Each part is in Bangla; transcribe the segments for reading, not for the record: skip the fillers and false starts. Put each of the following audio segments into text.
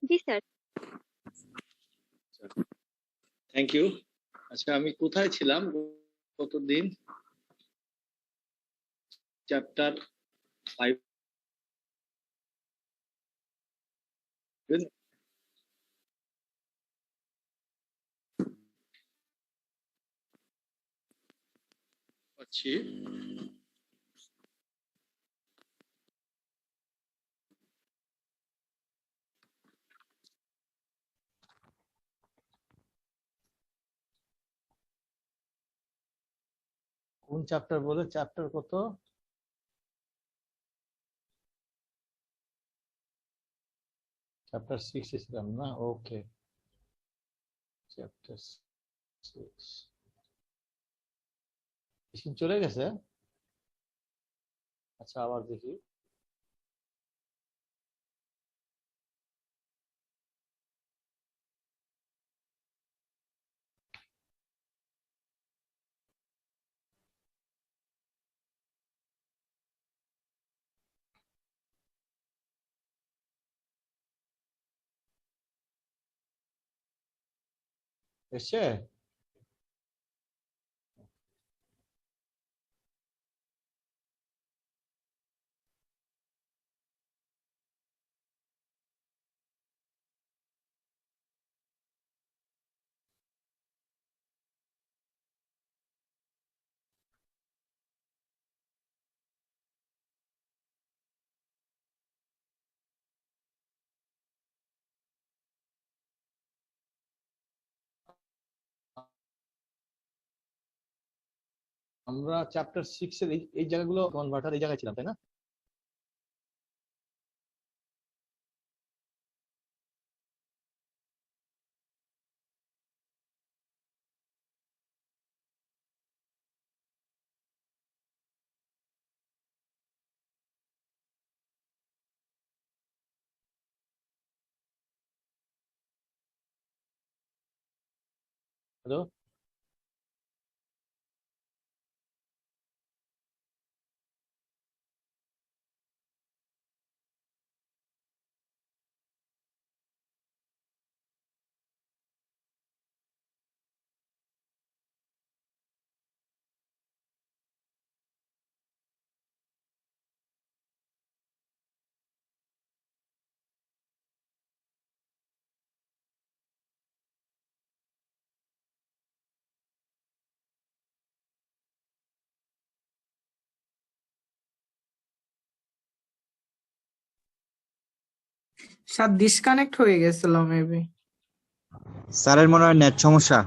G sir. Thank you. আচ্ছা, আমি কোথায় ছিলাম কতদিন? চ্যাপ্টার 5 পাচ্ছি। কোন চ্যাপ্টার বলে? চ্যাপ্টার কত? চ্যাপ্টার 6 ছিলাম না? ওকে, চ্যাপ্টার 6 চলে গেছে। আচ্ছা, আবার দেখি। এসছে? আমরা চ্যাপ্টার 6 এর এই জায়গাগুলো কনভার্টার এই জায়গায় ছিলাম, তাই না? হ্যালো, স্যার ডিসকানেক্ট হয়ে গেছিল মেবি। স্যারের মনে হয় নেট সমস্যা।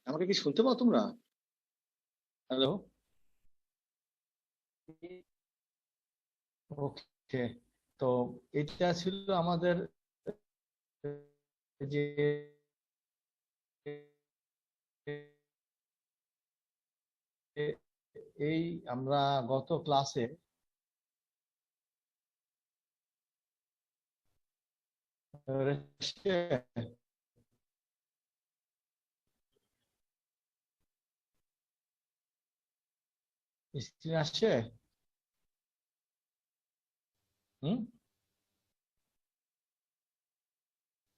আমাকে কি শুনতে পাও তোমরা? হ্যালো, ওকে। তো এটা ছিল আমাদের যে এই আমরা গত ক্লাসে স্ক্রিন আসছে?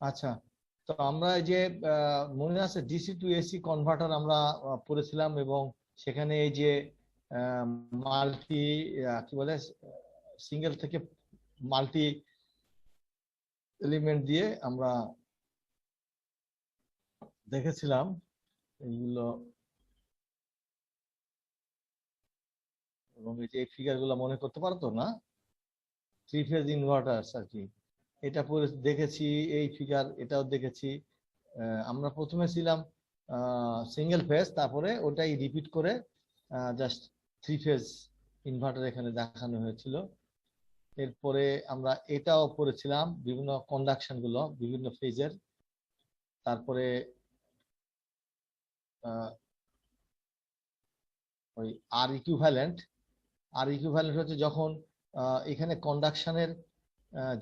আচ্ছা, তো আমরা এই যে মনে আছে ডিসি টু এসি কনভার্টার আমরা পড়েছিলাম, এবং সেখানে এই যে মাল্টি কি বলে সিঙ্গেল থেকে মাল্টি এলিমেন্ট দিয়ে আমরা দেখেছিলাম এইগুলো, এবং এই যে ফিগার গুলো মনে করতে পারতো না? 3 ফেজ ইনভার্টার আর কি, এটা পরে দেখেছি। এই ফিগার এটাও দেখেছি। আমরা প্রথমে ছিলাম সিঙ্গেল ফেজ, তারপরে ওটাই রিপিট করে জাস্ট 3 ফেজ ইনভার্টার এখানে দেখানো হয়েছিল। এরপরে আমরা এটাও পড়েছিলাম, বিভিন্ন কন্ডাকশন গুলো বিভিন্ন ফেজের। তারপরে ওই আর ইকুইভ্যালেন্ট হচ্ছে যখন এখানে কন্ডাকশনের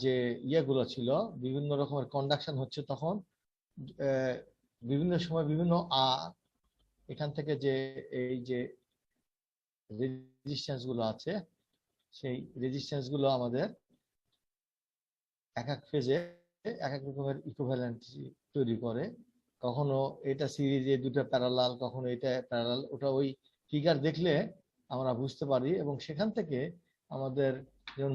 যে ইয়েগুলো ছিল, বিভিন্ন রকমের কন্ডাকশন হচ্ছে, তখন বিভিন্ন সময় বিভিন্ন এখান থেকে যে এই যে রেজিস্ট্যান্স গুলো আছে, সেই রেজিস্ট্যান্স গুলো আমাদের এক এক ফেজে এক এক রকমের ইকুইভ্যালেন্ট তৈরি করে। কখনো এটা সিরিজে দুটো প্যারালাল, কখনো এটা প্যারালাল, ওটা ওই ফিগার দেখলে আমরা বুঝতে পারি। এবং সেখান থেকে আমাদের যেমন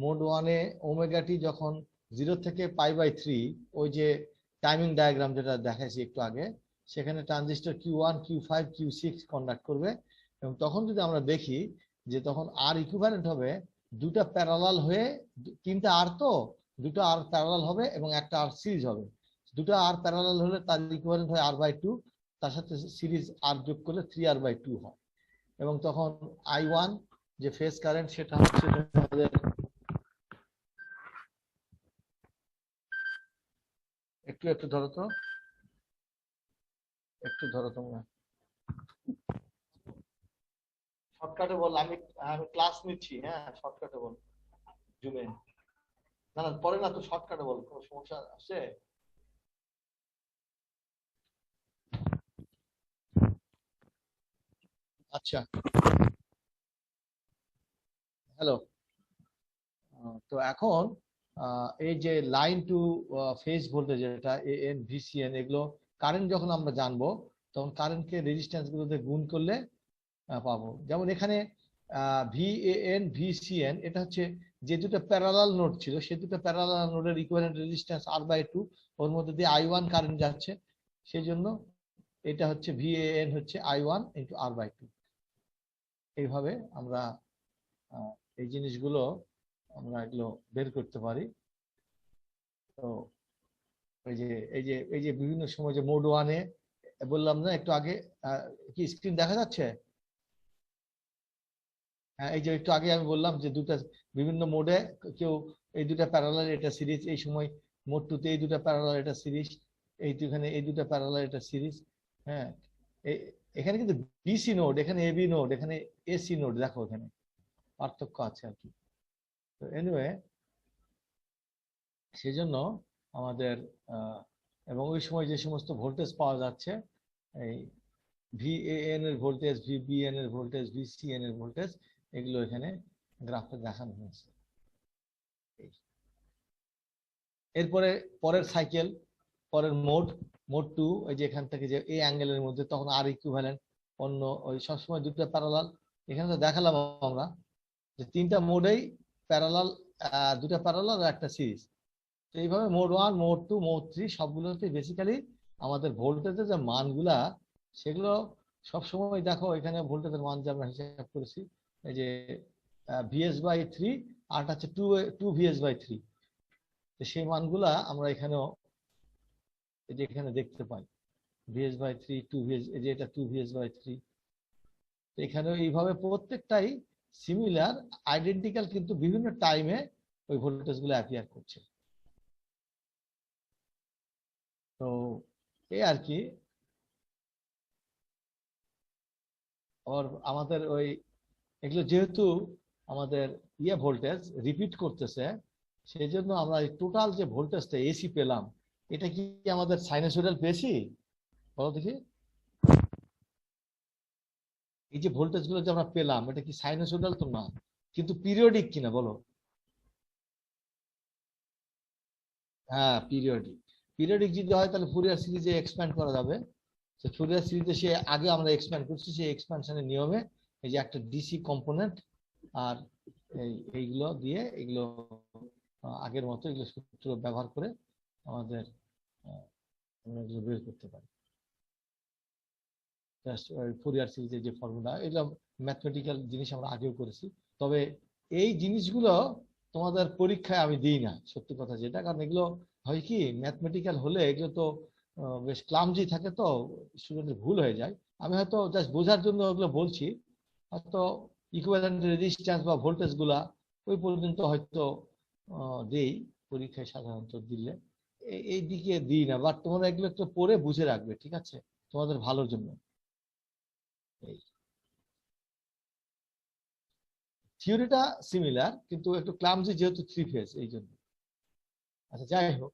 মোড ওয়ানে ওমেগা টি যখন 0 থেকে π/3, ওই যে টাইমিং ডায়াগ্রাম যেটা দেখাইছি একটু আগে, সেখানে transistor Q1 Q5 Q6 conduct করবে। এবং তখন যদি আমরা দেখি যে তখন আর ইকুইভ্যালেন্ট হবে দুটা প্যারালাল হয়ে, তিনটা আর, তো দুটো আর প্যারালাল হবে এবং একটা আর সিরিজ হবে। দুটো আর প্যারালাল হলে তার ইকুইভ্যালেন্ট হয় R/2, তার সাথে সিরিজ আর যোগ করলে 3R/2 হয়। এবং তখন I1 যে ফেজ কারেন্ট, সেটা হচ্ছে আমাদের একটু ধরো তো, তোমরা শর্টকাটে বল, আমি ক্লাস নিচ্ছি। হ্যাঁ, শর্টকাটে বল, জুমে না না পরে না তো, শর্টকাটে বল, কোনো সমস্যা আছে? আচ্ছা, হ্যালো। তো এখন এই যে লাইন টু ফেজ ভোল্টেজ, যেটা AN VCN, এগুলো কারেন্ট যখন আমরা জানবো, তখন কারেন্টকে রেজিস্ট্যান্স গুলোতে গুণ করলে পাবো। যেমন এখানে VAN VCN, এটা হচ্ছে যে দুটো প্যারালাল নোড ছিল, সেই দুটো প্যারালাল নোডের ইকুইভ্যালেন্ট রেজিস্ট্যান্স R/2, ওর মধ্যে দিয়ে I1 কারেন্ট যাচ্ছে, সেই জন্য এটা হচ্ছে VAN হচ্ছে I1 × R/2। এইভাবে আমরা এই জিনিসগুলো আমরা এগুলো বের করতে পারি। তো এই যে বিভিন্ন সময় যে মোড ওয়ানে বললাম না একটু আগে, কি স্ক্রিন দেখা যাচ্ছে? হ্যাঁ, এই যে একটু আগে আমি বললাম যে দুটা বিভিন্ন মোডে, কেউ এই দুটা প্যারালাল এটা সিরিজ, এই সময় মোড টুতে এই দুটা প্যারালাল এটা সিরিজ, এইখানে এই দুটা প্যারালাল এটা সিরিজ। হ্যাঁ, এখানে কিন্তু BC নোড, এখানে AB নোড, এখানে AC নোড, দেখো এখানে পার্থক্য আছে আর কি। তো এনিওয়ে, সেই জন্য আমাদের এবং ওই সময় যে সমস্ত ভোল্টেজ পাওয়া যাচ্ছে, এই VAN এর ভোল্টেজ, VBN এর ভোল্টেজ, VCN এর ভোল্টেজ, এগুলো এখানে গ্রাফে দেখানো হয়েছে। এরপরে পরের সাইকেল, পরের মোড 2, ওই যে এখান থেকে যে এই অ্যাঙ্গেলের মধ্যে, তখন আর ইকুইভ্যালেন্ট অন্য ওই সবসময় দুটো প্যারালাল। এখানে তো দেখালাম আমরা যে তিনটা মোডেই প্যারালাল, দুটা প্যারালাল আর একটা সিরিজ। তো এইভাবে মোড 1, মোড 2, মোড 3 সবগুলোতে বেসিক্যালি আমাদের ভোল্টেজের যে মানগুলা, সেগুলো সবসময় দেখো এখানে ভোল্টেজের মান যে আমরা হিসাব করেছি, এই যে VS/3, আর হচ্ছে 2 VS/3, সেই মানগুলা আমরা এখানেও এই যে এখানে দেখতে পাই, VS/3, 2 VS, এই যে এটা 2 VS/3। এখানেও এইভাবে প্রত্যেকটাই সিমিলার, আইডেন্টিক্যাল, কিন্তু বিভিন্ন টাইমে ওই ভোল্টেজ গুলো অ্যাপিয়ার করছে। তো এই আর কি। আর আমাদের ওই এগুলো যেহেতু আমাদের ভোল্টেজ রিপিট করতেছে, সেই জন্য আমরা টোটাল যে ভোল্টেজটা এসি পেলাম, এটা কি আমাদের সাইনোসয়েডাল পেয়েছি? বলো দেখি, এই যে ভোল্টেজ গুলো যে আমরা পেলাম, এটা কি সাইনোসয়েডাল? তো না, কিন্তু পিরিয়ডিক কিনা বলো? হ্যাঁ, পিরিয়ডিক যদি হয় তাহলে ফুরিয়ার সিরিজে এক্সপ্যান্ড করা যাবে। ফুরিয়ার সিরিজে সে আগে আমরা এক্সপ্যান্ড করছি, সেই এক্সপ্যানশনের নিয়মে এই যে একটা ডিসি কম্পোনেন্ট আর এইগুলো দিয়ে, এগুলো আগের মতো এগুলো সূত্র ব্যবহার করে আমাদের আমরা এগুলো বের করতে পারি। ফুরিয়ার সিরিজের যে ফর্মুলা, এগুলো ম্যাথমেটিক্যাল জিনিস আমরা আগেও করেছি। তবে এই জিনিসগুলো তোমাদের পরীক্ষায় আমি দিই না, সত্যি কথা যেটা, কারণ এগুলো হয় কি, ম্যাথমেটিক্যাল হলে এগুলো তো বেশ ক্লামজি থাকে, তো স্টুডেন্টের ভুল হয়ে যায়। আমি হয়তো জাস্ট বোঝার জন্য ওগুলো বলছি, হয়তো ইকুইভ্যালেন্ট রেজিস্ট্যান্স বা ভোল্টেজ গুলা ওই পর্যন্ত হয়তো দেই পরীক্ষায় সাধারণত দিলে, এই দিকে দিই না, বাট তোমরা এগুলো একটু পড়ে বুঝে রাখবে, ঠিক আছে, তোমাদের ভালোর জন্য। এই থিওরিটা সিমিলার, কিন্তু একটু ক্লামজি যেহেতু থ্রি ফেজ, এই জন্য। আচ্ছা যাই হোক,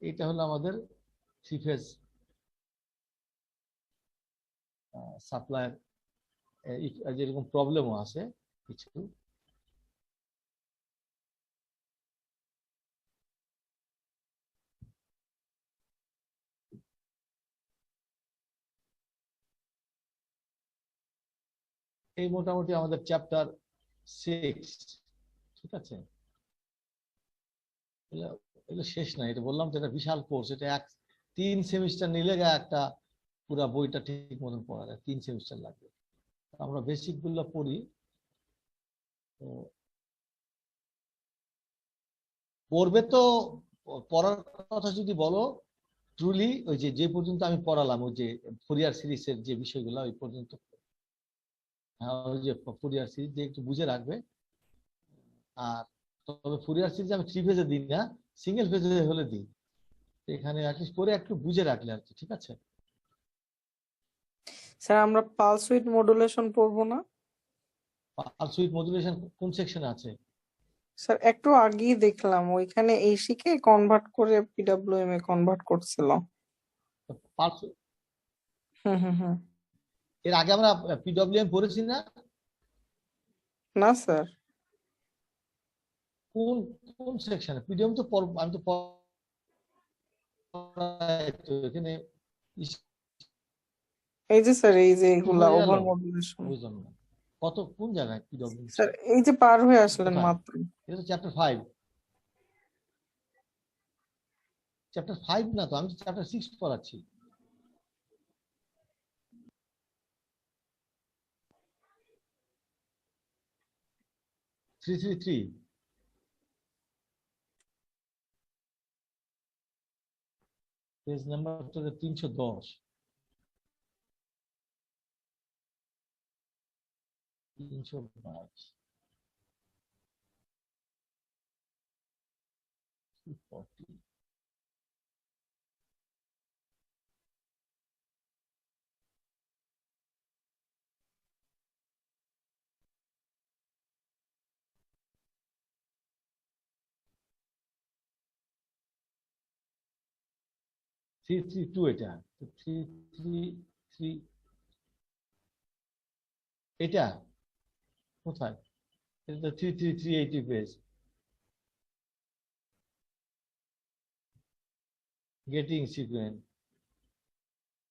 এটা হলো আমাদের থ্রি ফেজ সাপ্লাইয়ের, যেরকম প্রবলেমও আছে কিছু। এই মোটামুটি আমাদের চ্যাপ্টার 6, ঠিক আছে। এগুলো শেষ না, এটা বললাম তো, এটা বিশাল কোর্স, এটা 3 সেমিস্টার নিলে একটা পুরা বইটা ঠিক মতন পড়া যায়, 3 সেমিস্টার লাগবে। আমরা বেসিক গুলো পড়ি। তো পড়বে তো, পড়ার কথা যদি বলো, ট্রুলি ওই যে যে পর্যন্ত আমি পড়ালাম, ওই যে ফুরিয়ার সিরিজের যে বিষয়গুলো ওই পর্যন্ত, ওই যে ফুরিয়ার সিরিজ দিয়ে একটু বুঝে রাখবে। আর তবে ফুরিয়ার সিরিজ আমি থ্রি ফেজে দিই না, সিঙ্গেল ফেজে হলে দিই, এখানে অ্যাটলিস্ট পরে একটু বুঝে রাখলে আর কি, ঠিক আছে। স্যার আমরা পালস উইথ মডুলেশন পড়বো না? পালস উইথ মডুলেশন কোন সেকশনে আছে? স্যার একটু আগেই দেখলাম ওইখানে এসি কে কনভার্ট করে পিডব্লিউএম এ কনভার্ট করছিল। পালস, হুম হুম হুম। এর আগে আমরা পিডব্লিউএম পড়েছি না? না স্যার। কোন কোন সেকশনে পিডিএম তো আমি তো পড়াই তো এখানে, এই যে স্যার, এই যে কি এগুলা হয়ে গেল, ওভার মডুলেশন। বুঝলাম না কত কোন জায়গায় পিডব্লিউএম স্যার এই যে পার হয়ে আসলেন কোথায়? মাত্র। এটা তো চ্যাপ্টার 5, চ্যাপ্টার 5 না তো, আমি তো চ্যাপ্টার 6 পড়াচ্ছি। 333 পেজ নাম্বার তো 310, 322, 240। থ্রি থ্রি টু, এটা 333, এটা কোথায়? এটা তো 33380 পেজ, গেটিং সিকোয়েন্স।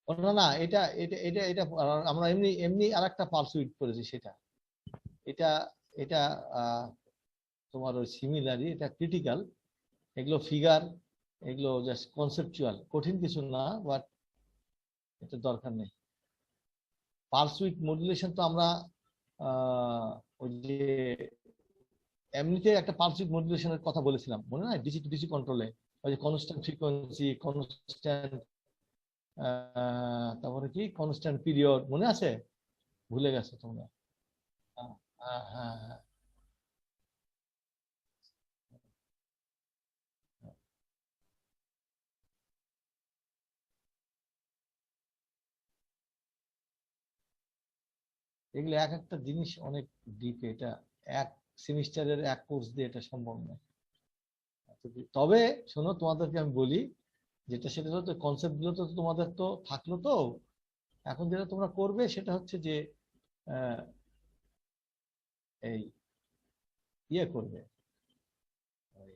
না না, এটা এটা এটা এটা আমরা এমনি এমনি আরেকটা পালস উইথ করেছি সেটা, এটা এটা তোমার ওই সিমিলারই, এটা ক্রিটিক্যাল, এগুলো ফিগার, এগুলো জাস্ট কনসেপচুয়াল, কঠিন কিছু না, বাট এটা দরকার নেই। পালস উইথ মডুলেশন তো আমরা ওই যে এমনিতে একটা পালস উইথ মডুলেশনের কথা বলেছিলাম, মনে হয় ডিসি টু ডিসি কন্ট্রোলে, ওই যে কনস্ট্যান্ট ফ্রিকোয়েন্সি, কনস্ট্যান্ট, তারপরে কি কনস্ট্যান্ট পিরিয়ড, মনে আছে? ভুলে গেছো তোমরা? হ্যাঁ হ্যাঁ হ্যাঁ হ্যাঁ। এগুলো এক একটা জিনিস অনেক ডিপ, এটা এক সেমিস্টারের এক কোর্স দিয়ে এটা সম্ভব নয়। তবে শোনো, তোমাদেরকে আমি বলি, যেটা সেটা হচ্ছে কনসেপ্ট গুলো তো তোমাদের তো থাকলো তো, এখন যেটা তোমরা করবে সেটা হচ্ছে যে আহ, এই ইয়ে করবে, ওই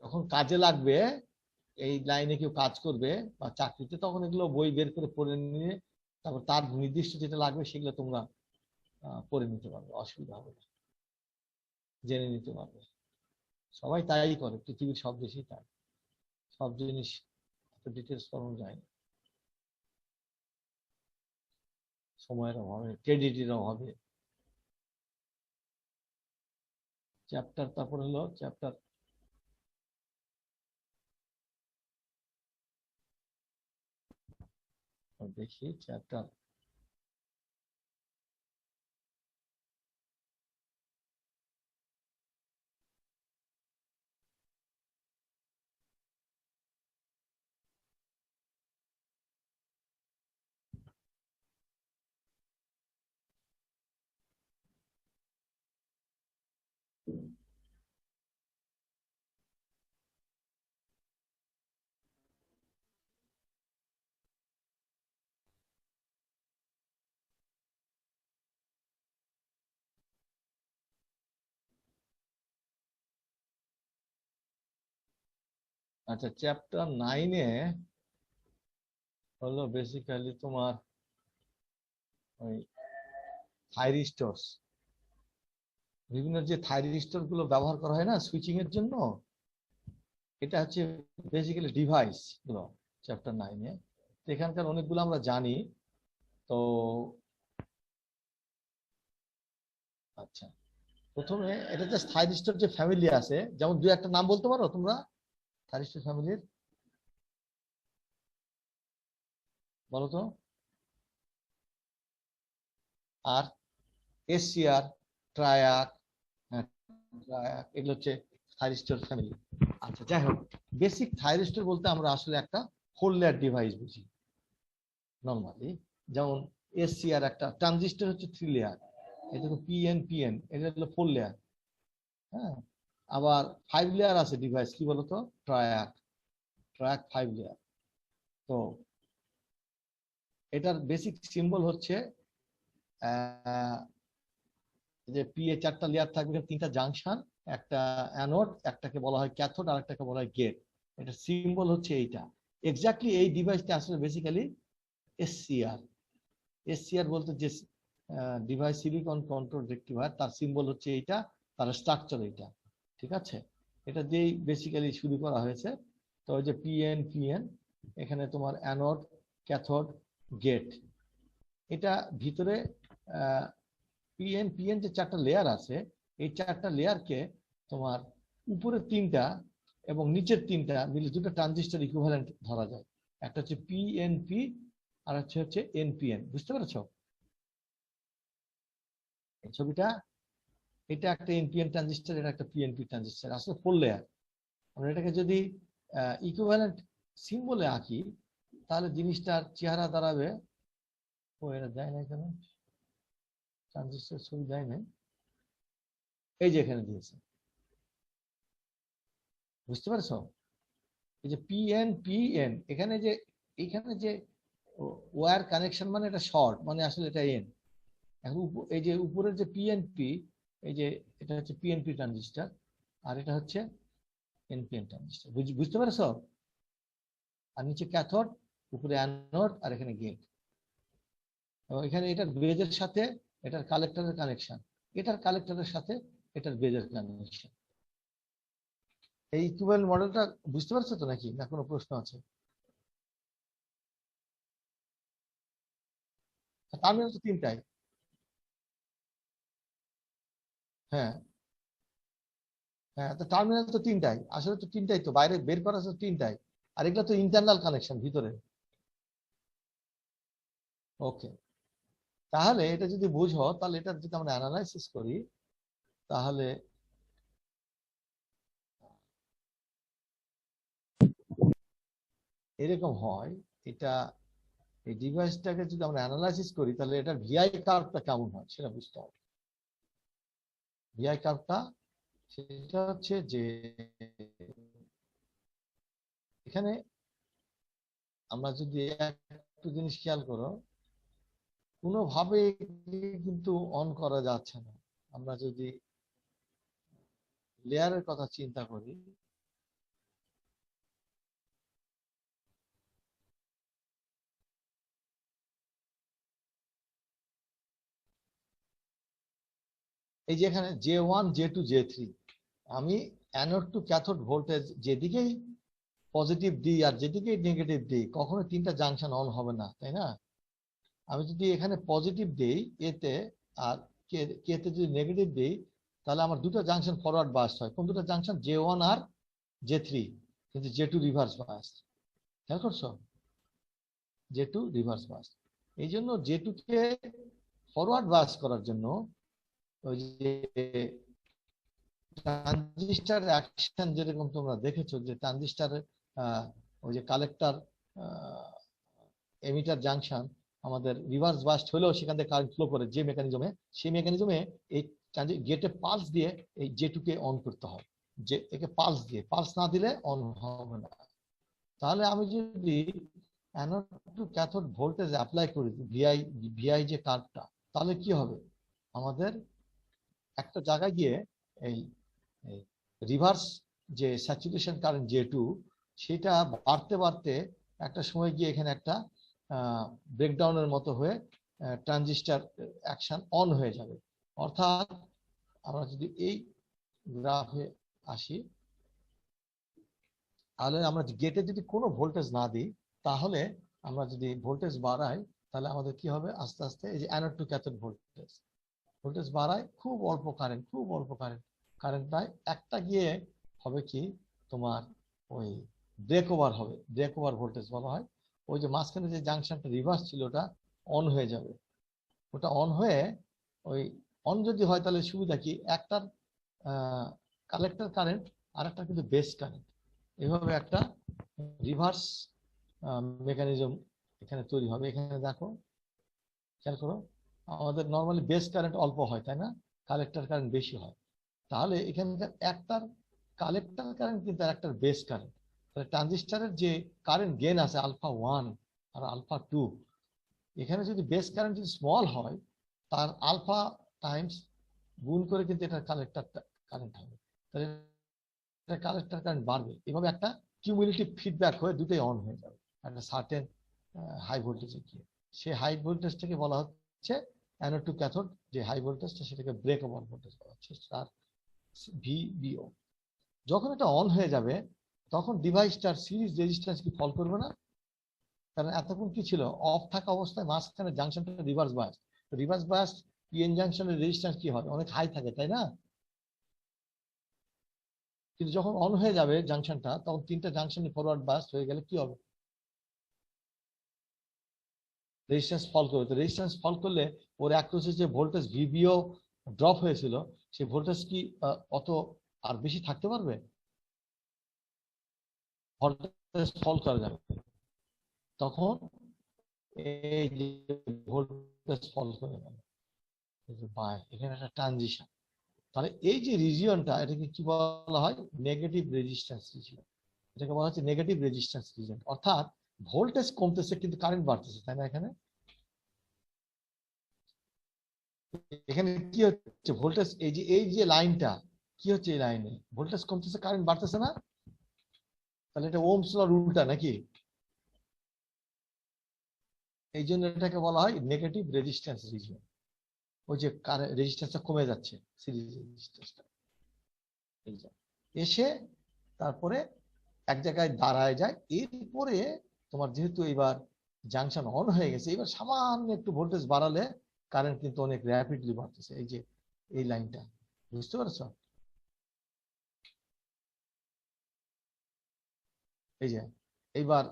যখন কাজে লাগবে, এই লাইনে কেউ কাজ করবে বা চাকরিতে, তখন এগুলো বই বের করে পড়ে নিয়ে তারপর তার নির্দিষ্ট যেটা লাগবে সেগুলো তোমরা পড়ে নিতে পারবে, অসুবিধা হবে না, জেনে নিতে পারবে। সবাই তাই করে, পৃথিবীর সব দেশেই তাই, সব জিনিস ডিটেলস পড়ানো যায় না, সময়ের অভাবে, ক্রেডিটের অভাবে। চ্যাপ্টার, তারপর হলো চ্যাপ্টার দেখি চ্যাপ্টার আচ্ছা চ্যাপ্টার 9-এ হলো বেসিক্যালি তোমার ওই থাইরিস্টরস, বিভিন্ন যে থাইরিস্টর গুলো ব্যবহার করা হয় না সুইচিং এর জন্য, এটা হচ্ছে বেসিক্যালি ডিভাইস গুলো চ্যাপ্টার 9-এ। এখানকার অনেকগুলো আমরা জানি। তো আচ্ছা, প্রথমে এটা জাস্ট থাইরিস্টর যে ফ্যামিলি আছে, যেমন দুই একটা নাম বলতে পারো তোমরা থাইরিস্টর ফ্যামিলির? বলো তো। আর এসিআর, ট্রায়াক, এগুলো হচ্ছে থাইরিস্টর ফ্যামিলি। আচ্ছা যাই হোক, বেসিক থাইরিস্টর বলতে আমরা আসলে একটা 4 লেয়ার ডিভাইস বুঝি নর্মালি। যেমন এসিআর একটা ট্রানজিস্টর হচ্ছে 3 লেয়ার, এটা তো পিএন, এটা হলো 4 লেয়ার। হ্যাঁ, আবার 5 লেয়ার আছে ডিভাইস, কি বলতো? Triac 5 layer. তো এটার বেসিক সিম্বল হচ্ছে যে পি এ 4টা লেয়ার থাকবে, 3টা জাংশন, একটা অ্যানোড, একটাকে বলা হয় ক্যাথোড, আর একটাকে বলা হয় গেট। এটা সিম্বল হচ্ছে এইটা। এক্স্যাক্টলি এই ডিভাইসটা আসলে বেসিক্যালি এসসিআর। এসসিআর বলতে যে ডিভাইস সিলিকন কন্ট্রোল রেক্টিফায়ার, তার সিম্বল হচ্ছে এইটা, তার স্ট্রাকচার এইটা। ঠিক আছে, এটা দিয়েই বেসিক্যালি শুরু করা হয়েছে। তো ওই যে পিএন, এখানে তোমার অ্যানোড, ক্যাথোড, গেট। এটা ভিতরে পিএন যে 4টা লেয়ার আছে, এই 4টা লেয়ারকে তোমার উপরে 3টা এবং নিচের 3টা মিলে 2টা ট্রানজিস্টর ইকুইভ্যালেন্ট ধরা যায়। একটা হচ্ছে পিএনপি আর হচ্ছে এনপিএন। বুঝতে পেরেছো এই ছবিটা? এটা একটা এনপিএন ট্রানজিস্টর, এটা একটা পিএনপি ট্রানজিস্টর, আসলে 4 লেয়ার। আমরা এটাকে যদি ইকুইভ্যালেন্ট সিম্বলে আঁকি, তাহলে জিনিসটার চেহারা দাঁড়াবে, ও এটা দেয় না এখানে, ট্রানজিস্টর ছবি দেয় না, এই যে এখানে দিয়েছে। বুঝতে পারছো? এই যে পিএন, এখানে যে ওয়্যার কানেকশন, মানে এটা শর্ট, মানে আসলে এটা এন। এখন এই যে উপরের যে পিএনপি, এই যে এটা হচ্ছে পিএনপি ট্রানজিস্টর, আর এটা হচ্ছে এনপিএন ট্রানজিস্টর। বুঝতে পারছো? আর নিচে ক্যাথোড, উপরে অ্যানোড, আর এখানে গেট। এবং এখানে এটার বেজের সাথে এটার কালেক্টরের কানেকশন, এটার কালেক্টরের সাথে এটার বেজের কানেকশন। এই ইকুইভ্যালেন্ট মডেলটা বুঝতে পারছো তো নাকি, না কোনো প্রশ্ন আছে? টার্মিনাল তো 3টাই। হ্যাঁ হ্যাঁ, তো টার্মিনাল তো 3টাই, আসলে তো 3টাই, তো বাইরে বের করা আছে 3টাই। আর এগুলো তো ইন্টারনাল কানেকশন ভিতরে। ওকে, তাহলে এটা যদি বুঝো, তাহলে এটা যদি আমরা অ্যানালাইসিস করি, তাহলে এরকম হয়। এটা এই ডিভাইসটাকে যদি আমরা অ্যানালাইসিস করি, তাহলে এটার ভিআই কার্ভটা কেমন হয় সেটা বুঝতে হবে। ভিআই কার্ভটা সেটা হচ্ছে যে এখানে আমরা যদি একটু জিনিস খেয়াল করো, কোনোভাবে কিন্তু অন করা যাচ্ছে না। আমরা যদি লেয়ারের কথা চিন্তা করি, এই যে এখানে J1, J2, J3, আমি অ্যানোড টু ক্যাথোড ভোল্টেজ যেদিকেই পজিটিভ দিই আর যেদিকেই নেগেটিভ দিই, কখনো 3টা জাংশন অন হবে না, তাই না? আমি যদি এখানে পজিটিভ দিই এতে, আর কে তে যদি নেগেটিভ দিই, তাহলে আমার 2টা জাংশন ফরওয়ার্ড বাস হয়। কোন 2টা জাংশন? J1 আর J3, কিন্তু J2 রিভার্স বাস। খেয়াল করছো? J2 রিভার্স বাস। এই জন্য J2 কে ফরওয়ার্ড বাস করার জন্য ওই যে ট্রানজিস্টার অ্যাকশন যেরকম তোমরা দেখেছো যে ট্রানজিস্টারের ওই যে কালেক্টর এমিটার জাংশন আমাদের রিভার্স বাস্ট হলেও সেখান থেকে কারেন্ট ফ্লো করে যে মেকানিজমে, সেই মেকানিজমে এই গেটে পালস দিয়ে এই J2 কে অন করতে হয়। যে একে পালস দিয়ে, পালস না দিলে অন হবে না। তাহলে আমি যদি anode to cathode voltage apply করি ভিআই যে কার্ভটা, তাহলে কি হবে? আমাদের একটা জায়গায় গিয়ে এই রিভার্স যে স্যাচুরেশন কারেন্ট J2 সেটা বাড়তে বাড়তে একটা সময় গিয়ে এখানে একটা ব্রেকডাউনের মতো হয়ে ট্রানজিস্টার অ্যাকশন অন হয়ে যাবে। অর্থাৎ আমরা যদি এই গ্রাফে আসি, তাহলে আমরা গেটে যদি কোনো ভোল্টেজ না দিই, তাহলে আমরা যদি ভোল্টেজ বাড়াই, তাহলে আমাদের কি হবে? আস্তে আস্তে এই যে অ্যানোড টু ক্যাথোড ভোল্টেজ বাড়ায়, খুব অল্প কারেন্টটায় একটা গিয়ে হবে কি তোমার ওই ব্রেক ওভার হবে, ব্রেক ওভার ভোল্টেজ বলা হয়। ওই যে মাঝখানে যে জাংশনটা রিভার্স ছিল ওটা অন হয়ে যাবে। ওটা অন হয়ে ওই অন যদি হয় তাহলে সুবিধা কি, একটার কালেক্টর কারেন্ট আর একটা কিন্তু বেস কারেন্ট, এভাবে একটা রিভার্স মেকানিজম এখানে তৈরি হবে। এখানে দেখো, খেয়াল করো, আমাদের নর্মালি বেস কারেন্ট অল্প হয় তাই না, কালেক্টর কারেন্ট বেশি হয়। তাহলে এখানকার একটার কালেক্টর কারেন্ট কিন্তু আর একটার বেস কারেন্ট, তাহলে ট্রানজিস্টরের যে কারেন্ট গেইন আছে আলফা 1 আর আলফা 2, এখানে যদি বেস কারেন্ট যদি স্মল হয়, তার আলফা টাইমস গুণ করে কিন্তু এটা কালেক্টর কারেন্ট হবে, তাহলে এটা কালেক্টর কারেন্ট বাড়বে। এভাবে একটা কিউমুলেটিভ ফিডব্যাক হয়ে দুটোই অন হয়ে যাবে একটা সার্টেন হাই ভোল্টেজে গিয়ে। সেই হাই ভোল্টেজটাকে বলা হচ্ছে অ্যানোড টু ক্যাথোড যে হাই ভোল্টেজটা, সেটাকে ব্রেক ওভার ভোল্টেজ বলা হচ্ছে, তার VBO। যখন এটা অন হয়ে যাবে তখন ডিভাইসটার সিরিজ রেজিস্ট্যান্স কি ফল করবে না? কারণ এতক্ষণ কি ছিল, অফ থাকা অবস্থায় মাঝখানে জাংশনটা রিভার্স বায়াস পিএন জাংশনের রেজিস্ট্যান্স কি হয়, অনেক হাই থাকে তাই না? কিন্তু যখন অন হয়ে যাবে জাংশনটা, তখন তিনটা জাংশনে ফরওয়ার্ড বায়াস হয়ে গেলে কি হবে? রেজিস্ট্যান্স ফল করবে। তো রেজিস্ট্যান্স ফল করলে ওর অ্যাক্রোসে যে ভোল্টেজ VBO ড্রপ হয়েছিল, সেই ভোল্টেজ কি অত আর বেশি থাকতে পারবে? ভোল্টেজ ফল করা যাবে। তখন এই যে ভোল্টেজ ফল করে গেল, এখানে একটা ট্রানজিশন। তাহলে এই যে রিজিয়নটা, এটাকে কি বলা হয়? Negative resistance region. এটাকে বলা হচ্ছে নেগেটিভ রেজিস্ট্যান্স রিজিয়ন। অর্থাৎ ভোল্টেজ কমতেছে কিন্তু কারেন্ট বাড়তেছে তাই না? এখানে কি হচ্ছে, ভোল্টেজ এই যে লাইনটা কি হচ্ছে, এই লাইনে ভোল্টেজ কমতেছে কারেন্ট বাড়তেছে না? তাহলে এটা ওহমস লর উল্টা নাকি? এই জন্য এটাকে বলা হয় নেগেটিভ রেজিস্ট্যান্স রিজিয়ন। ওই যে রেজিস্ট্যান্সটা কমে যাচ্ছে, সিরিজ রেজিস্ট্যান্সটা এসে তারপরে এক জায়গায় দাঁড়ায় যায়। এরপরে তোমার যেহেতু এবার জাংশন অন হয়ে গেছে, এবার সামান্য একটু ভোল্টেজ বাড়ালে কারেন্ট কিন্তু অনেক র্যাপিডলি বাড়তেছে। এই যে এই লাইনটা, বুঝতে পারছো? এই যে এইবার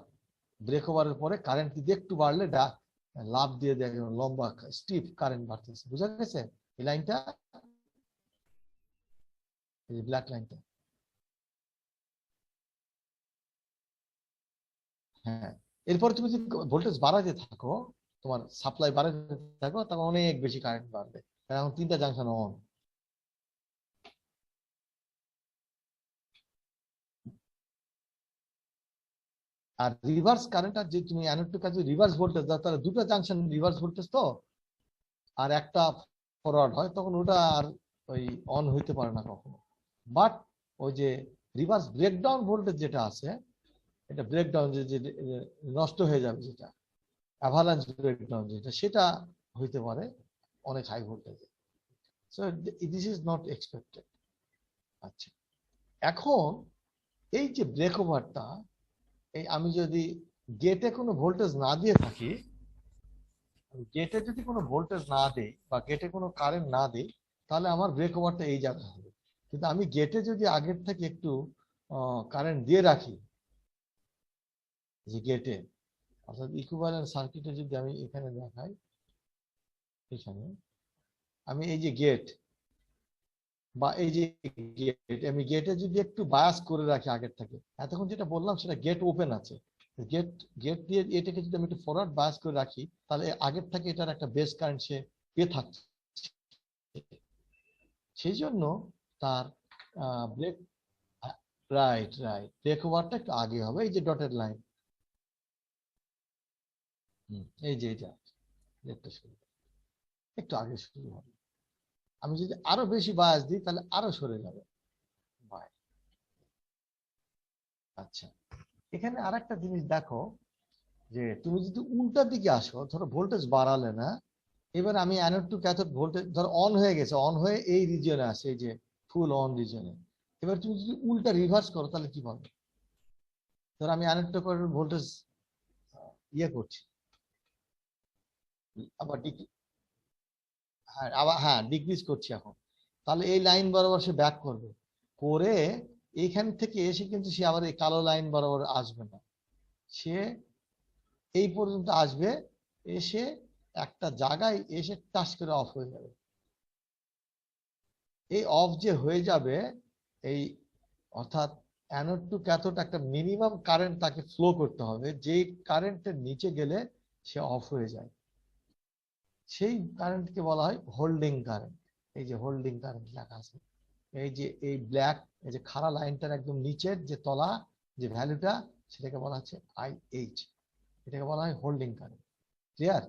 ব্রেক ওভারের পরে কারেন্ট যদি একটু বাড়লে লাভ দিয়ে দেয়, লম্বা স্টিফ কারেন্ট বাড়তেছে। বুঝা গেছে? এই লাইনটা, এই ব্ল্যাক লাইনটা, হ্যাঁ। এরপর তুমি যদি ভোল্টেজ বাড়াতে থাকো, তোমার সাপ্লাই বাড়াতে থাকো, তখন অনেক বেশি কারেন্ট বাড়বে। এখন তিনটা জাংশন অন। আর রিভার্স কারেন্ট, আর যে তুমি anode to cathode reverse voltage দাও, তাহলে দুটো জাংশন রিভার্স ভোল্টেজ তো, আর একটা ফরওয়ার্ড হয়, তখন ওটা আর ওই অন হইতে পারে না কখনো। বাট ওই যে রিভার্স ব্রেকডাউন ভোল্টেজ যেটা আছে, এটা ব্রেকডাউন যে নষ্ট হয়ে যাবে, যেটা অ্যাভালান্স ব্রেকডাউন যেটা, সেটা হইতে পারে অনেক হাই ভোল্টেজে। So this is not expected. আচ্ছা, এখন এই যে ব্রেক ওভারটা, এই আমি যদি গেটে কোনো ভোল্টেজ না দিয়ে থাকি, গেটে যদি কোনো ভোল্টেজ না দেই বা গেটে কোনো কারেন্ট না দিই, তাহলে আমার ব্রেক ওভারটা এই জায়গায় হবে। কিন্তু আমি গেটে যদি আগের থেকে একটু কারেন্ট দিয়ে রাখি, যে গেটে অর্থাৎ ইকুইভ্যালেন্ট সার্কিটে যদি আমি এখানে দেখাই, এখানে আমি এই যে গেট বা এই যে গেট, আমি গেটে যদি একটু বায়াস করে রাখি আগের থেকে, এতক্ষণ যেটা বললাম সেটা গেট ওপেন আছে, গেট গেট দিয়ে এটাকে যদি আমি একটু ফরওয়ার্ড বায়াস করে রাখি, তাহলে আগের থেকে এটার একটা বেস কারেন্ট সে পেয়ে থাকছে। সেই জন্য তার ব্রেক, রাইট রাইট, ব্রেক ওভারটা একটু আগে হবে, এই যে ডটেড লাইন, এই যে এটা একটু আগে শুরু হবে। আমি যদি আরো বেশি বায়াস দিই তাহলে আরো সরে যাবে। আচ্ছা, এখানে আরেকটা জিনিস দেখো, যে তুমি যদি উল্টা দিকে আসো, ধরো ভোল্টেজ বাড়ালে না, এবার আমি অ্যানোড টু ক্যাথোড ভোল্টেজ ধরো অন হয়ে গেছে, অন হয়ে এই রিজিয়নে আসে, এই যে ফুল অন রিজিয়নে, এবার তুমি যদি উল্টা রিভার্স করো তাহলে কি পাবে? ধরো আমি অ্যানোড টু ক্যাথোড ভোল্টেজ ইয়ে করছি, আবার হ্যাঁ ডিক্রিজ করছি এখন, তাহলে এই লাইন বরাবর সে ব্যাক করবে, করে এইখান থেকে এসে কিন্তু সে আবার এই কালো লাইন বরাবর আসবে না, সে এই পর্যন্ত আসবে, এসে একটা জায়গায় এসে টাচ করে অফ হয়ে যাবে। এই অফ যে হয়ে যাবে, এই অর্থাৎ অ্যানোড টু ক্যাথোড একটা মিনিমাম কারেন্ট তাকে ফ্লো করতে হবে, যেই কারেন্টের নিচে গেলে সে অফ হয়ে যায়, সেই কারেন্টকে বলা হয় হোল্ডিং কারেন্ট। এই যে হোল্ডিং কারেন্ট লেখা আছে, এই যে এই ব্ল্যাক, এই যে খাড়া লাইনটার একদম নিচের যে তলা যে ভ্যালুটা, সেটাকে বলা হচ্ছে IH, এটাকে বলা হয় হোল্ডিং কারেন্ট। ক্লিয়ার?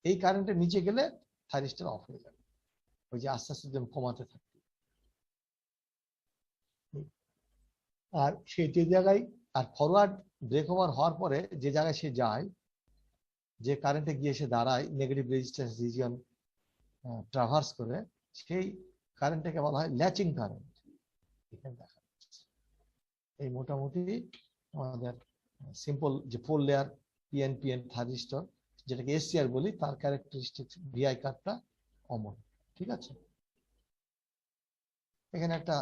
এই কারেন্টের নিচে গেলে থাইরিস্টর অফ হয়ে যাবে, ওই যে আস্তে আস্তে যেমন কমাতে থাকবে। আর সে যে জায়গায়, আর ফরওয়ার্ড ব্রেক ওভার হওয়ার পরে যে জায়গায় সে যায়, যে কারেন্টে গিয়ে সে দাঁড়ায় নেগেটিভ রেজিস্ট্যান্স রিজিয়ন ট্রাভার্স করে, সেই কারেন্টটাকে বলা হয় ল্যাচিং কারেন্ট। এখানে দেখা যাচ্ছে এই মোটামুটি আমাদের সিম্পল যে 4 লেয়ার পিএনপিএন থাইরিস্টর, যেটাকে SCR বলি, তার ক্যারেক্টারিস্টিক্স VI কার্ভটা অমন। ঠিক আছে, এখানে একটা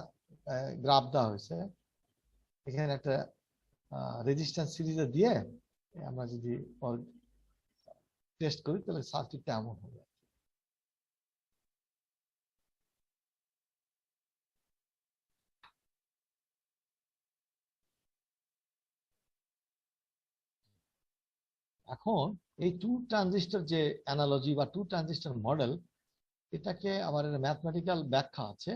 গ্রাফ দেওয়া হয়েছে, এখানে একটা রেজিস্ট্যান্স সিরিজে দিয়ে আমরা যদি টেস্ট করি তাহলে সার্কিটটা এমন হবে। এখন এই টু ট্রানজিস্টর যে অ্যানালজি বা টু ট্রানজিস্টর মডেল, এটাকে আমার ম্যাথমেটিক্যাল ব্যাখ্যা আছে,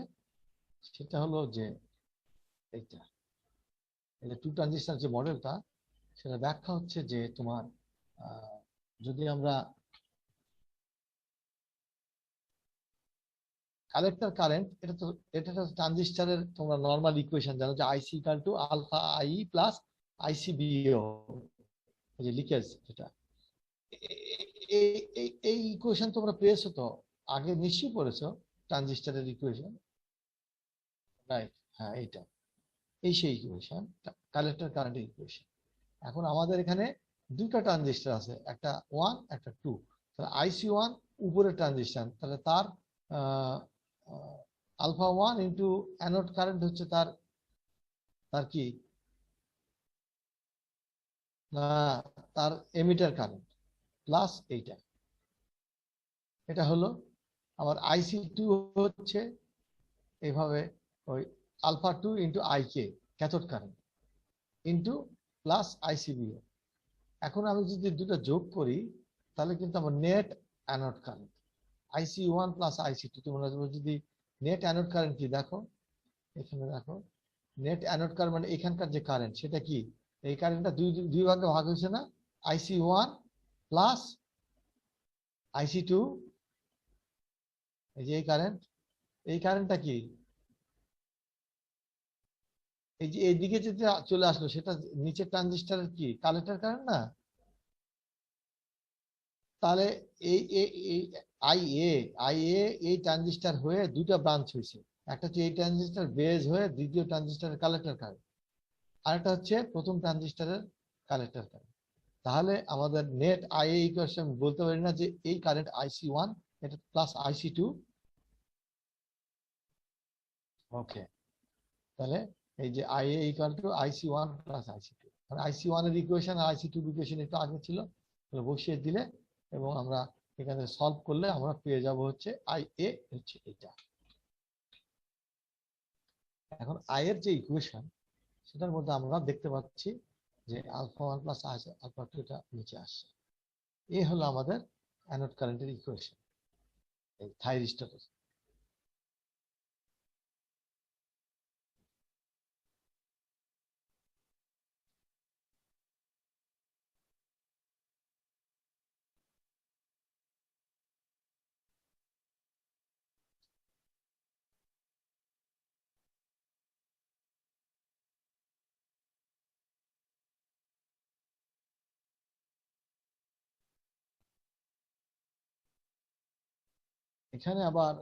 সেটা হলো যে এইটা, এই যে টু ট্রানজিস্টর যে মডেলটা, সেটা ব্যাখ্যা হচ্ছে যে তোমার যদি আমরা কালেক্টর কারেন্ট, এটা তো ট্রানজিস্টরের তোমরা নর্মাল ইকুয়েশন জানো, যে IC equal to alpha IE plus ICBO, এই যে লিকেজ, যেটা এই ইকুয়েশন তোমরা পেয়েছো তো আগে, নিশ্চয়ই পড়েছো ট্রানজিস্টরের ইকুয়েশন, রাইট? হ্যাঁ, এইটা এই সেই ইকুয়েশন, কালেক্টর কারেন্টের ইকুয়েশন। এখন আমাদের এখানে দুটো ট্রানজিস্টর আছে, একটা 1 একটা 2, তাহলে IC1 উপরে ট্রানজিস্টর, তাহলে তার আলফা 1 ইন্টু অ্যানোড কারেন্ট হচ্ছে তার তার কি তার এমিটার কারেন্ট প্লাস এইটা, এটা হলো আমার IC2 হচ্ছে এইভাবে ওই alpha 2 into IK cathode current into plus ICBO। এখন আমি যদি দুটো যোগ করি তাহলে কিন্তু আমার net anode current IC1 plus IC2, তোমরা যদি নেট অ্যানোড কারেন্ট কি দেখো, এখানে দেখো নেট অ্যানোড কারেন্ট মানে এখানকার যে কারেন্ট, সেটা কি, এই কারেন্টটা দুই ভাগে ভাগ হয়েছে না, IC1 প্লাস IC2, এই যে এই কারেন্টটা কি, এই যে এইদিকে যেটা চলে আসলো সেটা নিচে ট্রানজিস্টরের কি কালেক্টর কারেন্ট না, তাহলে এই আইএ এই ট্রানজিস্টর হয়ে দুটা ব্রাঞ্চ হয়েছে, একটা হচ্ছে এই ট্রানজিস্টর বেজ হয়ে দ্বিতীয় ট্রানজিস্টরের কালেক্টর কারেন্ট, আরেকটা হচ্ছে প্রথম ট্রানজিস্টরের কালেক্টর কারেন্ট। তাহলে আমাদের নেট আইএ ইকুয়েশন বলতে পারি না যে এই কারেন্ট IC1 এটা প্লাস IC2, ওকে, তাহলে এই যে IA equal to IC1 plus IC2, IC1 এর ইকুয়েশন আর IC2 ইকুয়েশন একটু আগে ছিল, বসিয়ে দিলে এবং আমরা এখানে সলভ করলে আমরা পেয়ে যাব হচ্ছে IA হচ্ছে এটা। এখন I এর যে ইকুয়েশন সেটার মধ্যে আমরা দেখতে পাচ্ছি যে α1 প্লাস α2 এটা নিচে আসছে। এই হলো আমাদের অ্যানোড কারেন্টের ইকুয়েশন এই থাইরিস্টরের। এখানে আবার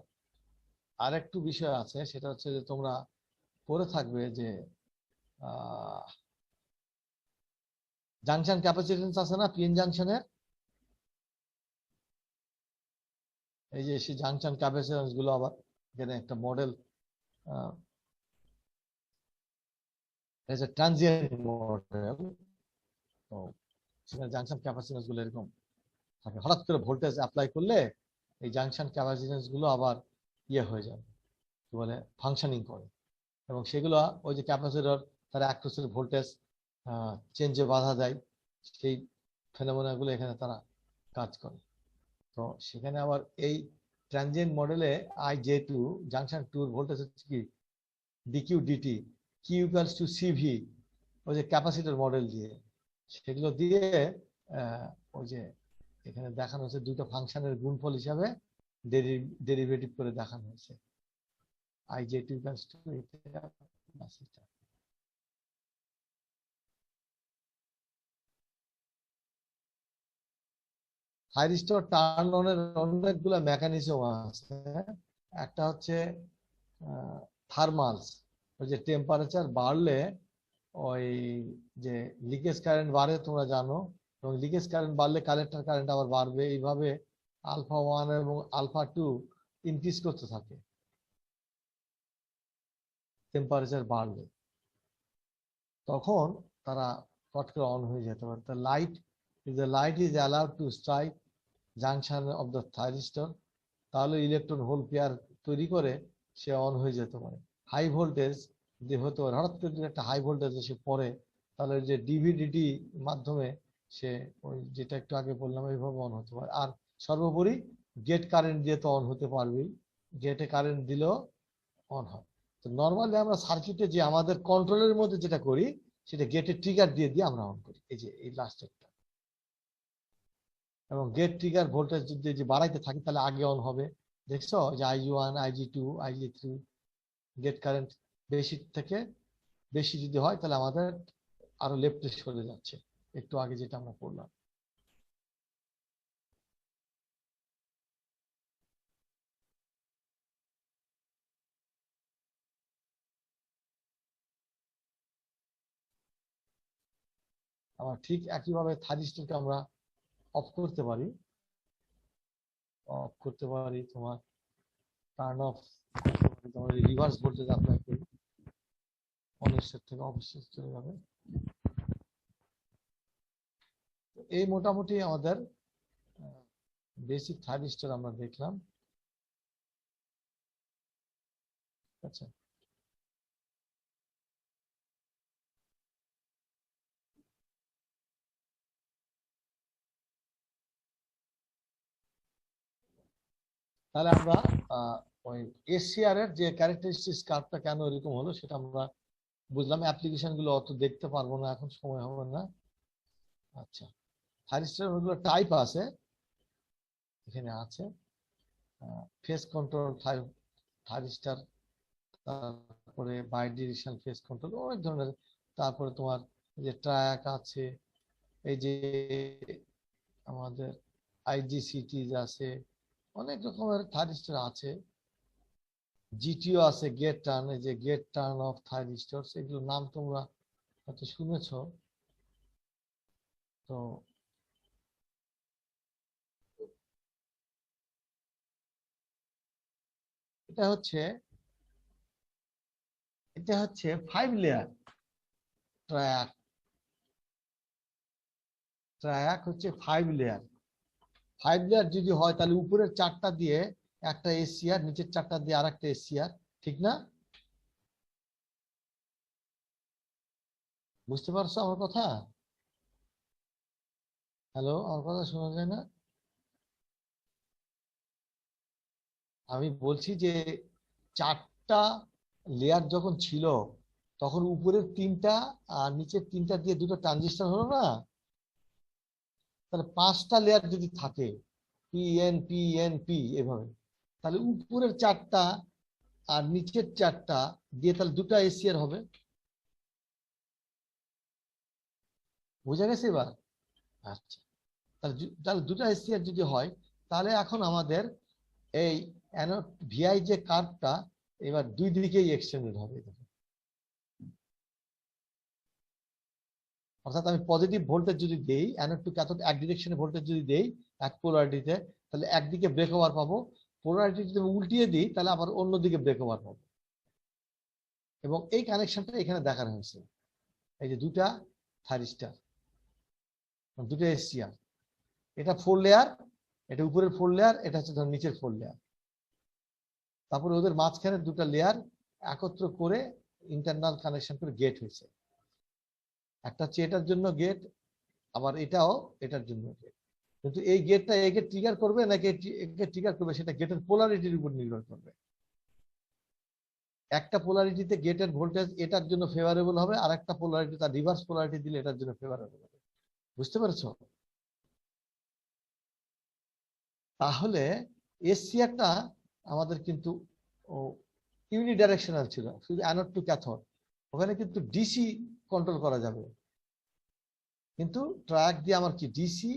আরেকটু বিষয় আছে, সেটা হচ্ছে যে তোমরা পড়ে থাকবে যে জাংশন ক্যাপাসিটেন্স আছে না পিএন জাংশনের, এই যে সেই জাংশন ক্যাপাসিটেন্স গুলো আবার এখানে একটা মডেল ট্রানজিয়েন্ট মডেল। তো সেখানে জাংশন ক্যাপাসিটেন্স গুলো এরকম থাকে, হঠাৎ করে ভোল্টেজ অ্যাপ্লাই করলে এই জাংশন ক্যাপাসিটেন্স গুলো আবার ইয়ে হয়ে যাবে, কি বলে ফাংশনিং করে, এবং সেগুলো ওই যে ক্যাপাসিটর তারা অ্যাক্রোসের ভোল্টেজ চেঞ্জে বাধা দেয়, সেই ফেনোমেনা গুলো এখানে তারা কাজ করে। তো সেখানে আবার এই ট্রানজিয়েন্ট মডেলে I J2 জাংশন 2 এর ভোল্টেজ হচ্ছে কি dq dt q equals to CV, ওই যে ক্যাপাসিটর মডেল দিয়ে, সেগুলো দিয়ে ওই যে এখানে দেখানো হচ্ছে দুটো ফাংশনের গুণফল হিসাবে ডেরিভেটিভ করে দেখানো হয়েছে I J2 ইকুয়ালস টু এটা প্লাস এটা। থাইরিস্টর টার্ন অনের অনেকগুলো মেকানিজম আছে। একটা হচ্ছে থার্মালস, ওই যে টেম্পারেচার বাড়লে ওই যে লিকেজ কারেন্ট বাড়ে তোমরা জানো, এবং লিকেজ কারেন্ট বাড়লে কালেক্টর কারেন্ট আবার বাড়বে, এইভাবে α1 এবং α2 ইনক্রিজ করতে থাকে টেম্পারেচার বাড়লে, তখন তারা ফট করে অন হয়ে যেতে পারে। The light is allowed to strike junction of the thyristor, তাহলে ইলেকট্রন হোল পেয়ার তৈরি করে সে অন হয়ে যেতে পারে। হাই ভোল্টেজ যে হতে পারে, হঠাৎ করে যদি একটা হাই ভোল্টেজ এসে পড়ে, তাহলে যে ডিভিডিটি মাধ্যমে সে ওই যেটা একটু আগে বললাম এইভাবে অন হতে পারে। আর সর্বোপরি গেট কারেন্ট দিয়ে তো অন হতে পারবেই, গেটে কারেন্ট দিলেও অন হয়। তো নর্মালি আমরা সার্কিটে যে আমাদের কন্ট্রোলের মধ্যে যেটা করি সেটা গেটের ট্রিগার দিয়ে দিয়ে আমরা অন করি, এই যে এই লাস্ট একটা, এবং গেট ট্রিগার ভোল্টেজ যদি যে বাড়াইতে থাকি তাহলে আগে অন হবে। দেখছো যে IG1 IG2 IG3 gate current বেশি থেকে বেশি যদি হয় তাহলে আমাদের আরো লেফটে সরে যাচ্ছে, একটু আগে যেটা আমরা পড়লাম। আবার ঠিক একইভাবে থাইরিস্টরকে আমরা অফ করতে পারি, তোমার টার্ন অফ তোমার রিভার্স ভোল্টেজ অ্যাপ্লাই করি, অনের সেট থেকে অফের চলে যাবে। এই মোটামুটি আমাদের বেসিক থাইরিস্টর আমরা দেখলাম। আচ্ছা, তাহলে আমরা ওই এসসিআর এর যে ক্যারেক্টারিস্টিক্স কার্ভটা কেন এরকম হলো সেটা আমরা বুঝলাম। অ্যাপ্লিকেশন গুলো অত দেখতে পারবো না, এখন সময় হবে না। আচ্ছা, থাইরিস্টর গুলো টাইপ আছে, এখানে আছে ফেস কন্ট্রোল থাইরিস্টর, তারপরে বাই ডিরেকশন ফেস কন্ট্রোল, অনেক ধরনের। তারপরে তোমার যে ট্র্যাক আছে, এই যে আমাদের IGCT আছে, অনেক রকমের থাইরিস্টর আছে। GTO আছে, গেট টার্ন, এই যে গেট টার্ন অফ থাইরিস্টর, এগুলো নাম তোমরা হয়তো শুনেছ। তো এটা হচ্ছে 5 লেয়ার ট্র্যাক, ট্র্যাক হচ্ছে 5 লেয়ার। 5 লেয়ার যদি হয় তাহলে উপরের 4টা দিয়ে একটা এসিআর, নিচের 4টা দিয়ে আরেকটা এসিআর, ঠিক না? বুঝতে পারছো আমার কথা? হ্যালো, আমার কথা শোনা যায় না? আমি বলছি যে 4টা লেয়ার যখন ছিল তখন উপরের 3টা আর নিচের 3টা দিয়ে দুটো ট্রানজিস্টর হলো না? তাহলে 5টা লেয়ার যদি থাকে, পি এভাবে, তাহলে উপরের 4টা আর নিচের 4টা দিয়ে তাহলে দুটো এসিআর হবে। বোঝা গেছে এবার? আচ্ছা, তাহলে দুটো এসিআর যদি হয় তাহলে এখন আমাদের এই অ্যানোড ভিআই যে কার্ভটা এবার দুই দিকেই এক্সটেন্ডেড হবে। অর্থাৎ আমি পজিটিভ ভোল্টেজ যদি দেই, অ্যানোড টু ক্যাথোড এক ডিরেকশনে ভোল্টেজ যদি দেই এক পোলারিটিতে, তাহলে একদিকে ব্রেক ওভার পাবো। পোলারিটি যদি আমি উল্টিয়ে দিই তাহলে আবার অন্যদিকে ব্রেক ওভার পাবো। এবং এই কানেকশনটা এখানে দেখানো হয়েছে, এই যে দুটা থাইরিস্টার, দুটো এসিআর, এটা 4 লেয়ার, এটা উপরের 4 লেয়ার, এটা হচ্ছে ধর নিচের 4 লেয়ার। তারপরে ওদের মাঝখানে দুটো লেয়ার একত্র করে ইন্টারনাল কানেকশন করে গেট হয়েছে। একটা হচ্ছে এটার জন্য গেট, আবার এটাও এটার জন্য গেট। কিন্তু এই গেটটা একে ট্রিগার করবে নাকি একে ট্রিগার করবে সেটা গেটের পোলারিটির উপর নির্ভর করবে। একটা পোলারিটিতে গেটের ভোল্টেজ এটার জন্য ফেভারেবল হবে, আর একটা পোলারিটি তার রিভার্স পোলারিটি দিলে এটার জন্য ফেভারেবল হবে। বুঝতে পেরেছো? তাহলে এসিআরটা আমাদের কিন্তু ইউনিডাইরেকশনাল ছিল, শুধু অ্যানোড টু ক্যাথোড। ওখানে কিন্তু ডিসি কন্ট্রোল করা যাবে, কিন্তু ট্র্যাক দিয়ে আমার কি ডিসি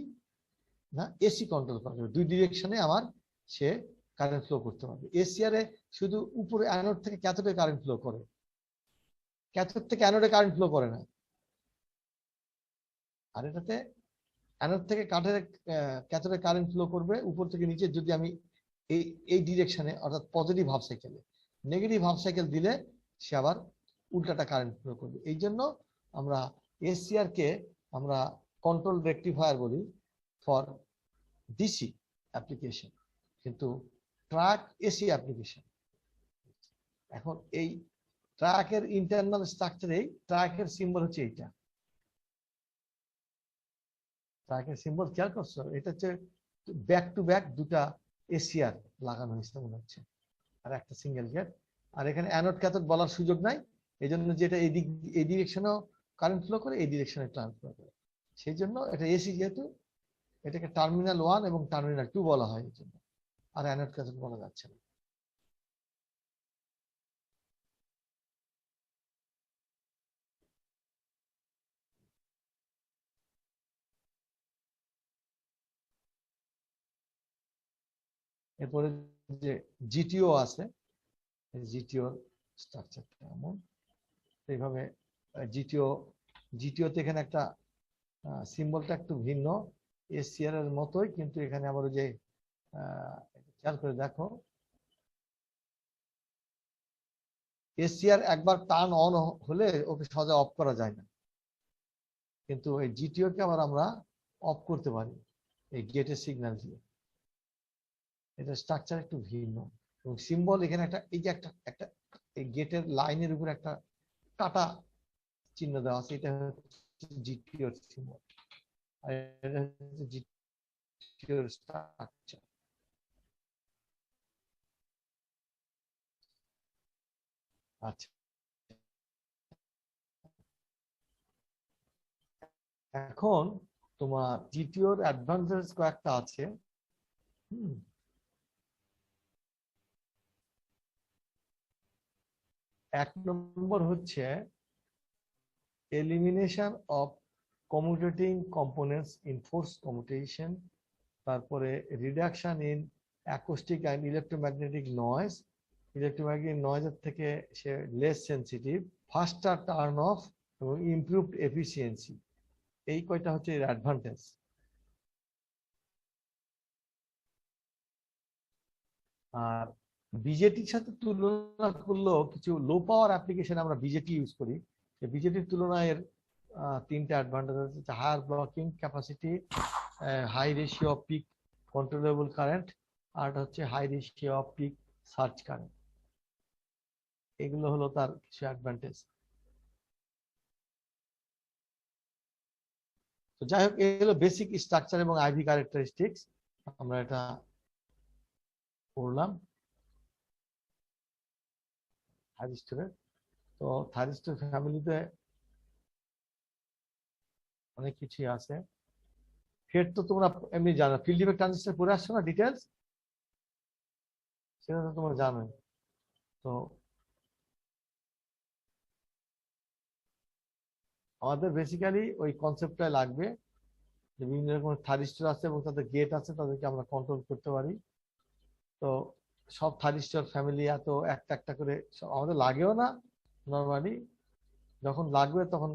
না এসি কন্ট্রোল করা যাবে। দুই ডিরেকশনে আমার সে কারেন্ট ফ্লো করতে পারবে। এসিআর এ শুধু উপরে অ্যানোড থেকে ক্যাথোডে কারেন্ট ফ্লো করে, ক্যাথোড থেকে অ্যানোডে কারেন্ট ফ্লো করে না। আর এটাতে অ্যানোড থেকে ক্যাথোডে কারেন্ট ফ্লো করবে উপর থেকে নিচে, যদি আমি এই এই ডিরেকশনে অর্থাৎ পজিটিভ হাফ সাইকেলে। নেগেটিভ হাফ সাইকেল দিলে সে আবার উল্টাটা কারেন্ট ফ্লো করবে। এই জন্য আমরা এসিআর কে আমরা কন্ট্রোল রেকটিফায়ার বলি ফর ডিসি অ্যাপ্লিকেশন, কিন্তু ট্র্যাক এসি অ্যাপ্লিকেশন। এখন এই ট্র্যাকের ইন্টারনাল স্ট্রাকচারে ট্র্যাকের সিম্বল হচ্ছে এইটা। ট্র্যাকের সিম্বল খেয়াল করছো? এটা হচ্ছে ব্যাক টু ব্যাক দুটা এসিআর লাগানো হয়েছে মনে হচ্ছে, আর একটা সিঙ্গেল গেট। আর এখানে অ্যানোড ক্যাথোড বলার সুযোগ নাই, এই জন্য যেটা এই ডিরেকশনেও কারেন্ট ফ্লো করে, এই ডিরেকশনে কারেন্ট ফ্লো করে। সেই জন্য এটা এসি, যেহেতু এটাকে টার্মিনাল 1 এবং টার্মিনাল 2 বলা হয়, এই জন্য আর অ্যানোড ক্যাথোড বলা যাচ্ছে না। এরপরে যে জিটিও আছে, জিটিও স্ট্রাকচারটা এমন এইভাবে। জিটিওতে এখানে একটা সিম্বলটা একটু ভিন্ন, এসিআর এর মতোই, কিন্তু এখানে আবার যে খেয়াল করে দেখো, এসিআর একবার টার্ন অন হলে ওকে সহজে অফ করা যায় না, কিন্তু এই জিটিও কে আবার আমরা অফ করতে পারি এই গেটের সিগন্যাল দিয়ে। এটা স্ট্রাকচার একটু ভিন্ন, এবং সিম্বল এখানে একটা, এই যে একটা একটা এই গেটের লাইনের উপর একটা কাটা চিহ্ন দেওয়া আছে, এটা হচ্ছে জিটিওর সিম্বল, আর এটা হচ্ছে জিটিওর স্ট্রাকচার। আচ্ছা, এখন তোমার জিটিওর অ্যাডভান্টেজ কয়েকটা আছে। এক নম্বর হচ্ছে elimination of commutating components in force commutation, তারপরে reduction in acoustic and electromagnetic noise, electromagnetic নয়েজের থেকে সে less sensitive, faster turn off এবং ইমপ্রুভড এফিসিয়েন্সি। এই কয়টা হচ্ছে এর অ্যাডভান্টেজ। আর বিজেটির সাথে তুলনা করলেও কিছু লো পাওয়ার অ্যাপ্লিকেশন আমরা বিজেটি ইউজ করি, বিজেটির তুলনায় এর তিনটা অ্যাডভান্টেজ আছে, higher blocking capacity, high ratio of peak controllable current, আর হচ্ছে high ratio of peak surge current. এগুলো হলো তার কিছু অ্যাডভান্টেজ। তো যাই হোক, এগুলো বেসিক স্ট্রাকচার এবং আইভি ক্যারেক্টারিস্টিক্স আমরা এটা পড়লাম থাইরিস্টরের। তো থাইরিস্টর ফ্যামিলিতে অনেক কিছুই আছে। ফেড তো তোমরা এমনি জানো, ফিল্ড ইফেক্ট ট্রানজিস্টর পড়ে আসছো না ডিটেলস, সেটা তো তোমরা জানোই। তো আমাদের বেসিক্যালি ওই কনসেপ্টটাই লাগবে যে বিভিন্ন রকম থাইরিস্টর আছে এবং তাদের গেট আছে, তাদেরকে আমরা কন্ট্রোল করতে পারি। তো সব থাইরিস্টর ফ্যামিলি এত একটা একটা করে আমাদের লাগেও না নর্মালি, যখন লাগবে তখন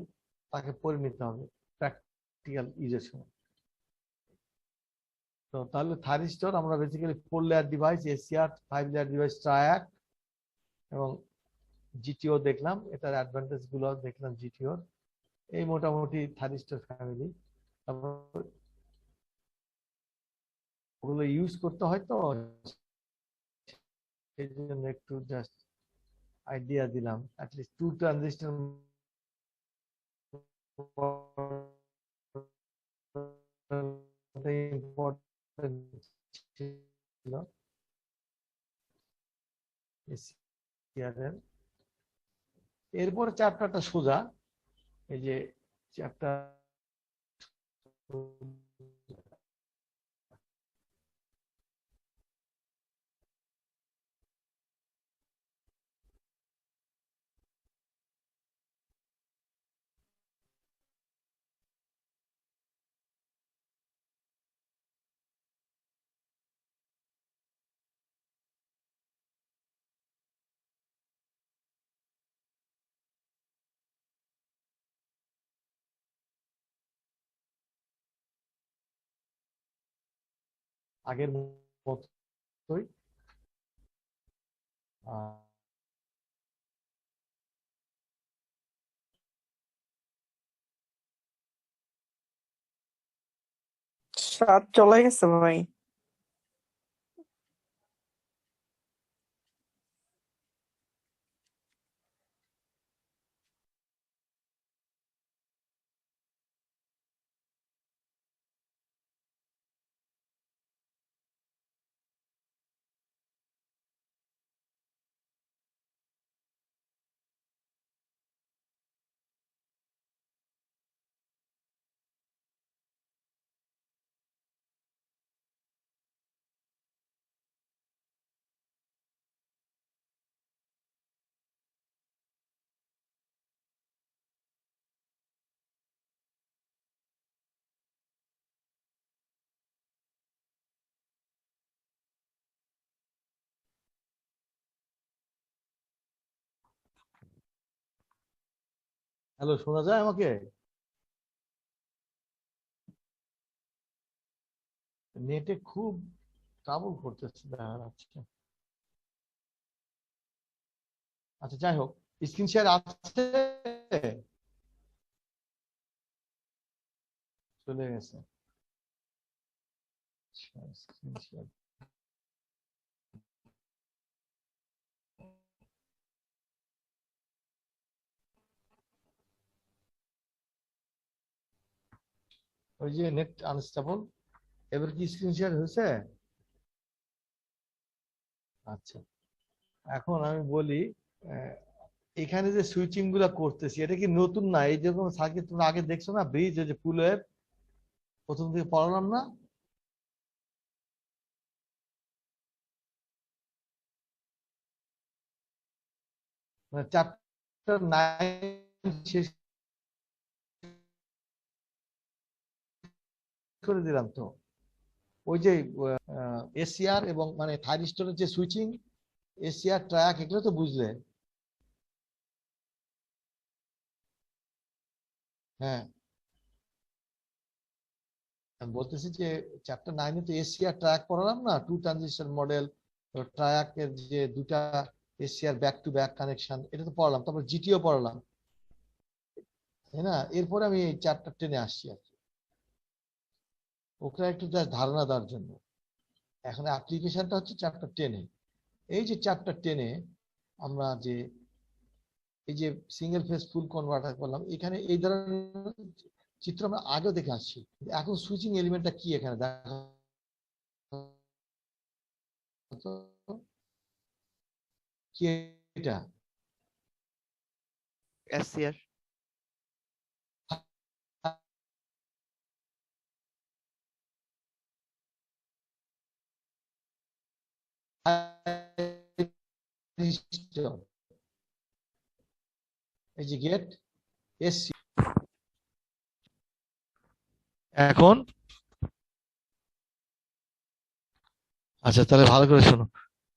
তাকে পড়ে নিতে হবে প্র্যাকটিক্যাল ইউজের সময়। তো তাহলে থাইরিস্টর আমরা basically 4 layer device, ACR 5 layer device triac এবং জিটিও দেখলাম, এটার অ্যাডভান্টেজ গুলো দেখলাম জিটিওর। এই মোটামুটি থাইরিস্টর ফ্যামিলি। তারপর ওগুলো ইউজ করতে হয়, তো সেই জন্য একটু জাস্ট আইডিয়া দিলাম। অ্যাটলিস্ট 2 ট্রানজিস্টর ইম্পর্টেন্ট ছিল এরপরে চ্যাপ্টারটা সোজা, এই যে চ্যাপ্টার আগের মতোই। রাত চলে গেছে ভাই। হ্যালো, শোনা যায় আমাকে? নেটে খুব ট্রাবল করতেছে দেখা যাচ্ছে। আচ্ছা যাই হোক, স্ক্রিন শেয়ার আছে, চলে গেছে স্ক্রিন শেয়ার। ওই যে নেট আনস্টেবল। এবার কি স্ক্রিন শেয়ার হয়েছে? আচ্ছা, এখন আমি বলি, আহ, এখানে যে সুইচিং গুলা করতেছি এটা কি নতুন না? এই যেরকম সার্কিট তোমরা আগে দেখছো না, ব্রিজ, যে পুল ওয়েভ প্রথম থেকে পড়ালাম না? মানে চ্যাপ্টার 9 শেষ করে দিলাম তো। ওই যে এসিআর এবং মানে থাইরিস্টরের যে সুইচিং, এসিআর ট্র্যাক, এগুলো তো বুঝলে? হ্যাঁ, আমি বলতেছি যে চ্যাপ্টার 9 তো এসিআর ট্র্যাক পড়ালাম না, 2 ট্রানজিস্টর মডেল, ট্র্যাকের যে দুটা ACR back to back connection, এটা তো পড়ালাম। তারপর জিটিও পড়ালাম। তাই না? এরপরে আমি এই চারটা টেনে আসছি আর কি, ওকে একটু জাস্ট ধারণা দেওয়ার জন্য। এখন অ্যাপ্লিকেশনটা হচ্ছে চারটা টেনে। এই যে চারটা টেনে আমরা যে এই যে সিঙ্গেল ফেজ ফুল কনভার্টার করলাম, এখানে এই ধরনের চিত্র আমরা আগেও দেখে আসছি। এখন সুইচিং এলিমেন্টটা কি এখানে দেখা কি এটা? এসসিআর। এই যে গেট এসসি। এখন আচ্ছা, তাহলে ভালো করে শোনো,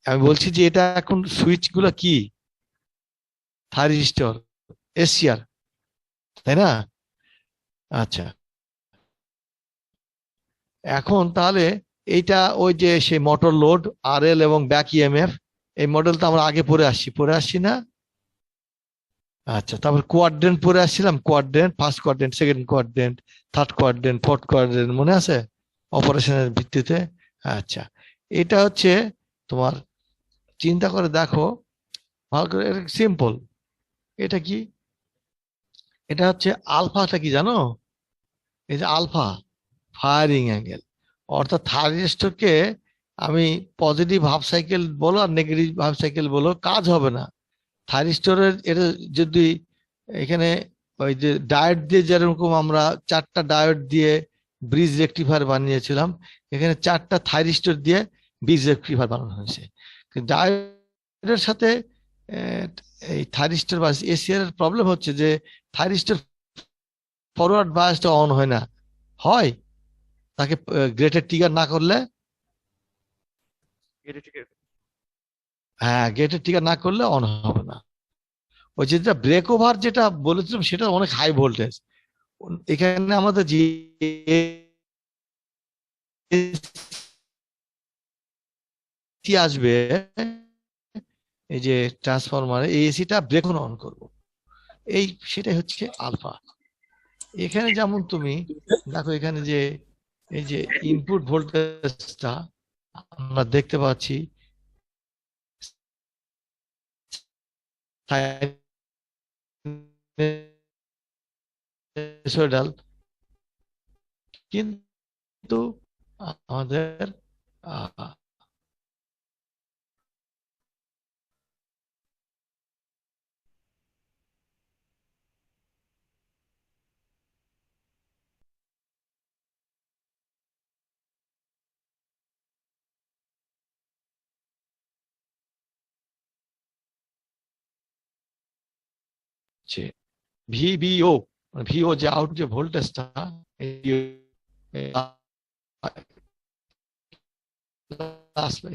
আমি বলছি যে এটা এখন সুইচ গুলো কি থাইরিস্টর এসসিআর, তাই না? আচ্ছা, এখন তাহলে এইটা ওই যে সেই মোটর লোড আরএল এবং ব্যাক ইএমএফ, এই মডেল তো আমরা আগে পড়ে আসছি না? আচ্ছা, তারপর কোয়াড্রেন্ট পড়ে আসছিলাম, quadrant, first quadrant, second quadrant, third quadrant, fourth quadrant, মনে আছে অপারেশনের ভিত্তিতে? আচ্ছা, এটা হচ্ছে তোমার, চিন্তা করে দেখো ভালো করে, সিম্পল। এটা কি? এটা হচ্ছে আলফাটা কি জানো? এই যে আলফা ফায়ারিং অ্যাঙ্গেল, অর্থাৎ থাইরিস্টরকে আমি পজিটিভ হাফ সাইকেল বলো আর নেগেটিভ হাফ সাইকেল বলো, কাজ হবে না। থাইরিস্টরের এটা যদি এখানে ওই যে ডায়োড দিয়ে যেরকম আমরা চারটা ডায়োড দিয়ে ব্রিজ রেকটিফায়ার বানিয়েছিলাম, এখানে চারটা থাইরিস্টর দিয়ে ব্রিজ রেকটিফায়ার বানানো হয়েছে। ডায়োডের সাথে এই থাইরিস্টর বা এসিআর এর প্রবলেম হচ্ছে যে থাইরিস্টর ফরওয়ার্ড বায়াসটা অন হয় না, হয় তাকে গ্রেটের ট্রিগার না করলে, হ্যাঁ গেটের ট্রিগার না করলে অন হবে না। ওই যেটা ব্রেক ওভার যেটা বলেছিলাম সেটা অনেক হাই ভোল্টেজ, এখানে আমাদের যে আসবে এই যে ট্রান্সফরমারে, এই এসিটা ব্রেক অন করব, এই সেটাই হচ্ছে আলফা। এখানে যেমন তুমি দেখো, এখানে যে এই যে ইনপুট ভোল্টেজটা আমরা দেখতে পাচ্ছি সাইনোসয়েডাল, কিন্তু আমাদের ভিভিও, ভিও যে আউট যে ভোল্টেজটা,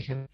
এখানে